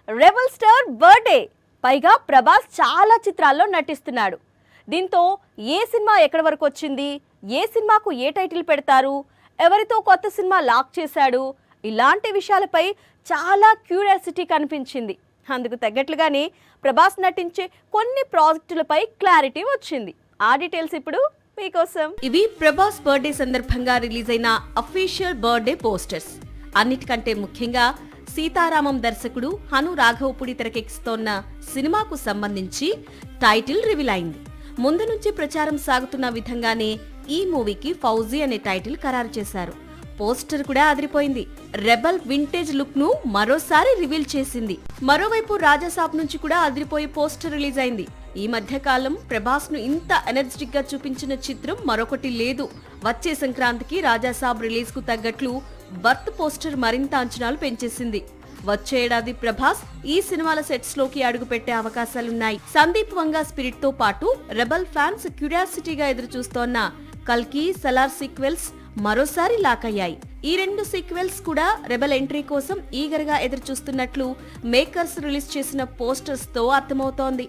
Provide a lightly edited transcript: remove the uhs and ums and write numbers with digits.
Rebel star birthday. పైగా ప్రభాస్ చాలా చిత్రాల్లో నటిస్తున్నాడు. దీంతో ఏ సినిమా ఎక్కడి వరకు వచ్చింది, ఏ సినిమాకు ఏ టైటిల్ పెడతారు, ఎవరితో కొత్త సినిమా లాక్ చేశాడు, ఇలాంటి విషయాలపై చాలా క్యూరియాసిటీ కనిపించింది. అందుకు తగ్గట్లుగానే ప్రభాస్ నటించే కొన్ని ప్రాజెక్టులపై క్లారిటీ వచ్చింది. ఆ డీటెయిల్స్ ఇప్పుడు మీకోసం. ఇవి ప్రభాస్ బర్త్డే సందర్భంగా రిలీజ్ అయిన అఫీషియల్ బర్త్డే పోస్టర్స్. అన్నిటికంటే ముఖ్యంగా సీతారామం దర్శకుడు హను రాఘవపుడి తెరకెక్కిస్తోన్న సినిమాకు సంబంధించి టైటిల్ రివీల్ అయింది. ముందు నుంచి ప్రచారం సాగుతున్న విధంగానే ఈ మూవీకి ఫౌజీ అనే టైటిల్ ఖరారు చేశారు. పోస్టర్ కూడా అదిరిపోయింది. రెబల్ వింటేజ్ లుక్ ను మరోసారి రివీల్ చేసింది. మరోవైపు రాజాసాబ్ నుంచి కూడా అదిరిపోయే పోస్టర్ రిలీజ్ అయింది. ఈ మధ్య కాలం ప్రభాస్ ను ఇంత ఎనర్జెటిక్ గా చూపించిన చిత్రం మరొకటి లేదు. వచ్చే సంక్రాంతికి రాజాసాబ్ రిలీజ్ కు తగ్గట్లు బర్త్ పోస్టర్ మరింత అంచనాలు పెంచేసింది. వచ్చే ఏడాది ప్రభాస్ ఈ సినిమాల సెట్స్ లోకి అడుగు పెట్టే అవకాశాలున్నాయి. సందీప్ వంగా స్పిరిట్ తో పాటు రెబల్ ఫ్యాన్స్ క్యూరియాసిటీగా ఎదురు చూస్తోన్న కల్కి, సలార్ సీక్వెల్స్ మరోసారి లాక్ అయ్యాయి. ఈ రెండు సీక్వెల్స్ కూడా రెబల్ ఎంట్రీ కోసం ఈగర్ గా ఎదురు చూస్తున్నట్లు మేకర్స్ రిలీజ్ చేసిన పోస్టర్స్ తో అర్థమవుతోంది.